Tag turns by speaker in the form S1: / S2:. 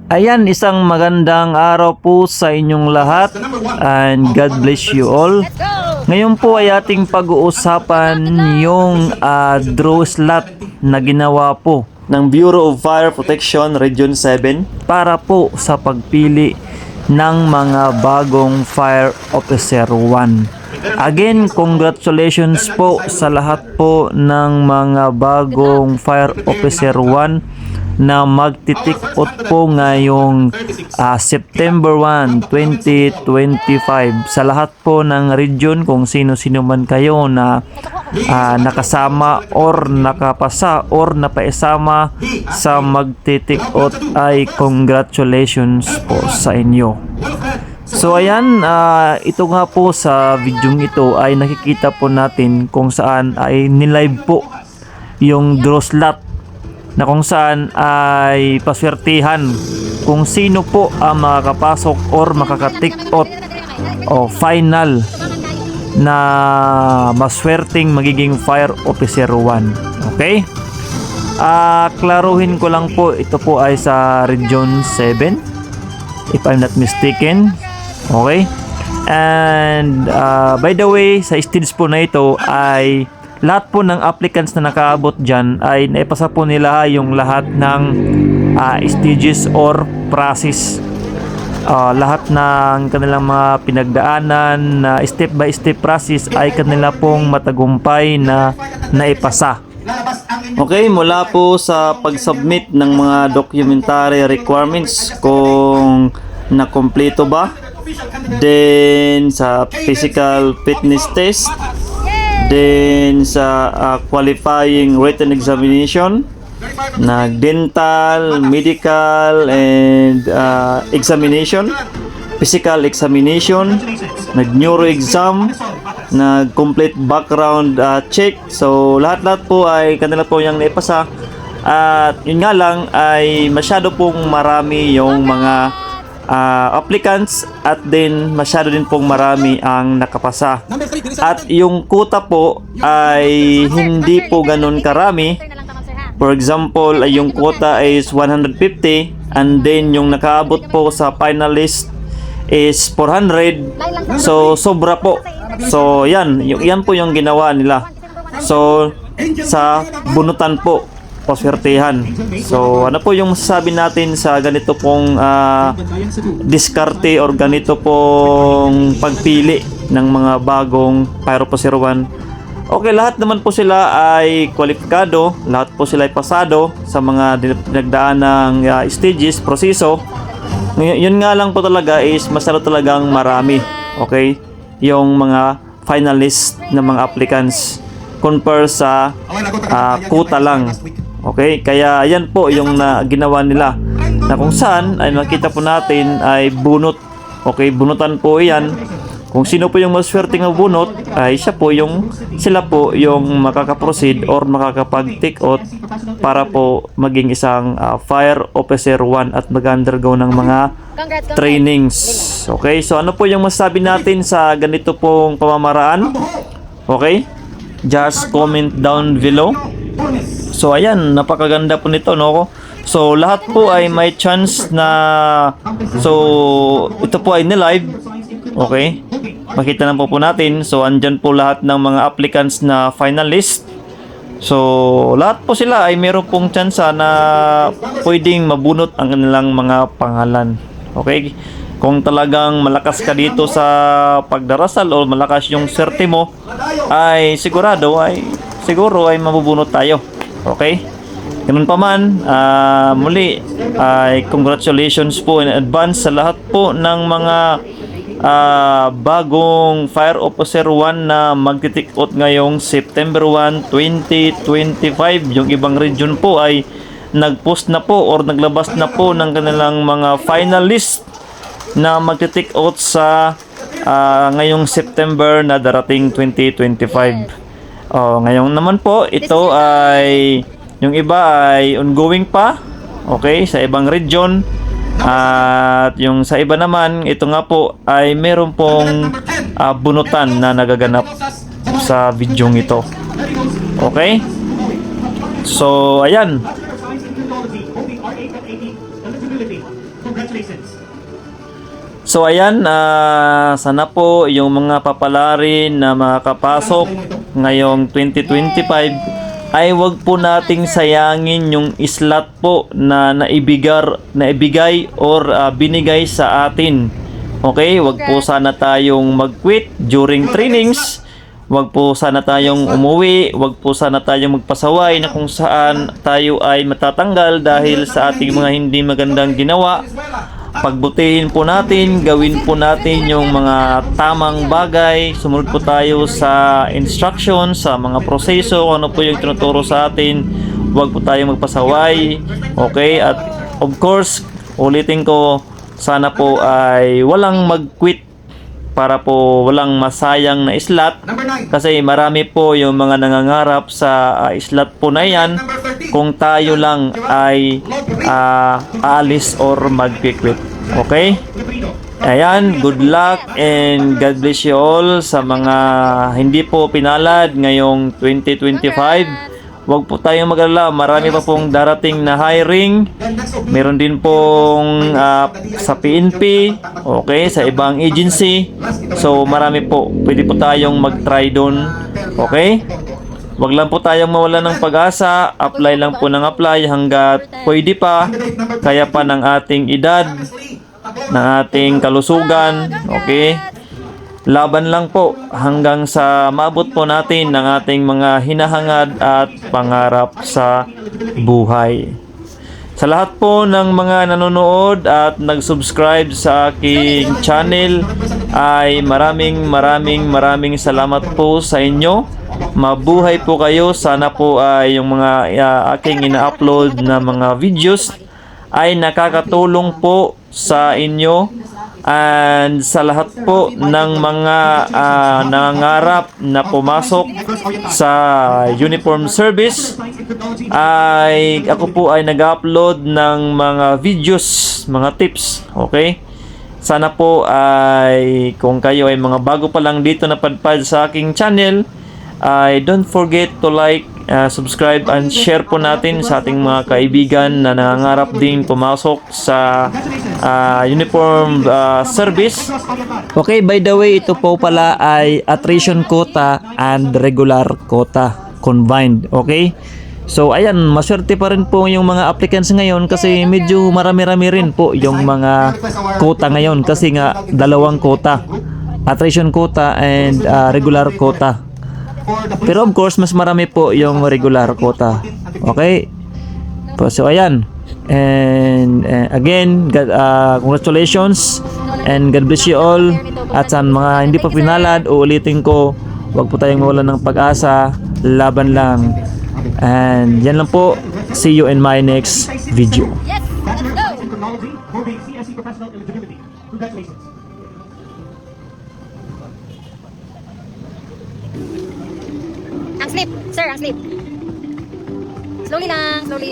S1: Ayan, isang magandang araw po sa inyong lahat and God bless you all. Ngayon po ay ating pag-uusapan yung draw slot na ginawa po ng Bureau of Fire Protection Region 7 para po sa pagpili ng mga bagong Fire Officer 1. Again, congratulations po sa lahat po ng mga bagong Fire Officer 1 na magtitik-out po ngayong September 1, 2025 sa lahat po ng region. Kung sino-sino man kayo na nakasama or nakapasa or napaisama sa magtitik-out ay congratulations po sa inyo. So ayan, ito nga po sa video ito ay nakikita po natin kung saan ay nilive po yung draw slot na kung saan ay paswertihan kung sino po ang makakapasok or makaka-take-out o final na maswerteng magiging Fire Officer 1. Okay? Klaruhin ko lang po, ito po ay sa Region 7 if I'm not mistaken. Okay? And by the way, sa stage po na ito ay lahat po ng applicants na nakaabot dyan ay naipasa po nila yung lahat ng stages or process. Lahat ng kanilang mga pinagdaanan na step by step process ay kanila pong matagumpay na naipasa. Okay, mula po sa pag-submit ng mga documentary requirements kung nakompleto ba, then sa physical fitness test, then sa qualifying written examination na dental, medical, and examination, physical examination, nag-neuro exam, nag-complete background check. So lahat-lahat po ay kanila po yung naipasa. At yun nga lang ay masyado pong marami yung mga applicants at then masyado din pong marami ang nakapasa. At yung quota po ay hindi po ganun karami. For example, ay yung quota is 150 and then yung nakaabot po sa finalist is 400. So sobra po. So yan po yung ginawa nila. So sa bunutan po, paswertehan. So ano po yung masasabi natin sa ganito pong diskarte or ganito pong pagpili ng mga bagong Fire Officer 1? Okay, lahat naman po sila ay kwalipikado, lahat po sila ay pasado sa mga dinagdaan ng stages, proseso. Yun nga lang po talaga is masalo talagang marami, okay, yung mga finalist na mga applicants compare sa quota lang. Okay, kaya yan po yung ginawa nila na kung saan ay nakita po natin ay bunot. Okay, bunutan po yan. Kung sino po yung maswerteng na bunot ay sila po yung makakaproceed or makakapag-take out para po maging isang Fire Officer 1 at mag-undergo ng mga trainings. Okay, so ano po yung masasabi natin sa ganito pong pamamaraan? Okay, just comment down below. So ayan, napakaganda po nito, no? So lahat po ay may chance na ito po ay nilive. Okay? Makita na po natin. So andyan po lahat ng mga applicants na finalist. So lahat po sila ay meron pong chance na pwedeng mabunot ang kanilang mga pangalan. Okay? Kung talagang malakas ka dito sa pagdarasal o malakas yung swerte mo, ay siguro ay mabubunot tayo. Okay? Ganun pa man, muli ay congratulations po in advance sa lahat po ng mga bagong Fire Officer 1 na magtitik-out ngayong September 1, 2025. Yung ibang region po ay nag-post na po or naglabas na po ng kanilang mga finalist na magtitik-out sa ngayong September na darating 2025. Ngayon naman po, ito ay yung iba ay ongoing pa. Okay, sa ibang region. At yung sa iba naman, ito nga po ay meron pong bunutan na nagaganap. sa video ito. Okay? So, ayan. So, ayan. Sana po yung mga papalarin na makakapasok ngayong 2025 ay wag po nating sayangin yung slot po na naibigay or binigay sa atin. Okay? Wag po sana tayong mag-quit during trainings. Wag po sana tayong umuwi, wag po sana tayong magpasaway na kung saan tayo ay matatanggal dahil sa ating mga hindi magandang ginawa. Pagbutihin po natin, gawin po natin yung mga tamang bagay, sumunod po tayo sa instructions, sa mga proseso, ano po yung tinuturo sa atin. Wag po tayong magpasaway. Okay? At of course, ulitin ko, sana po ay walang mag-quit para po walang masayang na slot kasi marami po yung mga nangangarap sa slot po na yan kung tayo lang ay aalis or mag-quit. Okay? Ayan, good luck and God bless you all sa mga hindi po pinalad ngayong 2025. Huwag po tayong mag-alala, marami pa pong darating na hiring. Meron din pong sa PNP, okay, sa ibang agency. So marami po, pwede po tayong mag-try doon. Okay? Huwag lang po tayong mawala ng pag-asa, apply lang po ng apply hanggat pwede pa, kaya pa ng ating edad, ng ating kalusugan, okay? Laban lang po hanggang sa maabot po natin ng ating mga hinahangad at pangarap sa buhay. Sa lahat po ng mga nanonood at nag-subscribe sa aking channel ay maraming salamat po sa inyo. Mabuhay po kayo. Sana po ay yung mga aking ina-upload na mga videos ay nakakatulong po sa inyo. And sa lahat po ng mga nangangarap na pumasok sa uniform service ay ako po ay nag-upload ng mga videos, mga tips, okay? Sana po ay kung kayo ay mga bago pa lang dito na padpad sa aking channel ay don't forget to like, subscribe and share po natin sa ating mga kaibigan na nangangarap ding pumasok sa uniform service. Okay, by the way, ito po pala ay attrition quota and regular quota combined. Okay? So, ayan, maswerte pa rin po yung mga applicants ngayon kasi medyo marami-rami rin po yung mga quota ngayon kasi nga dalawang quota. Attrition quota and regular quota. Pero of course, mas marami po yung regular quota. Okay? So, ayan. And again, congratulations and God bless you all. At sa mga hindi pa pinalad, uulitin ko, huwag po tayong mawalan ng pag-asa. Laban lang. And yan lang po. See you in my next video.
S2: Yes, let's go! Ang slip, sir, ang slip. Slowly lang, slowly.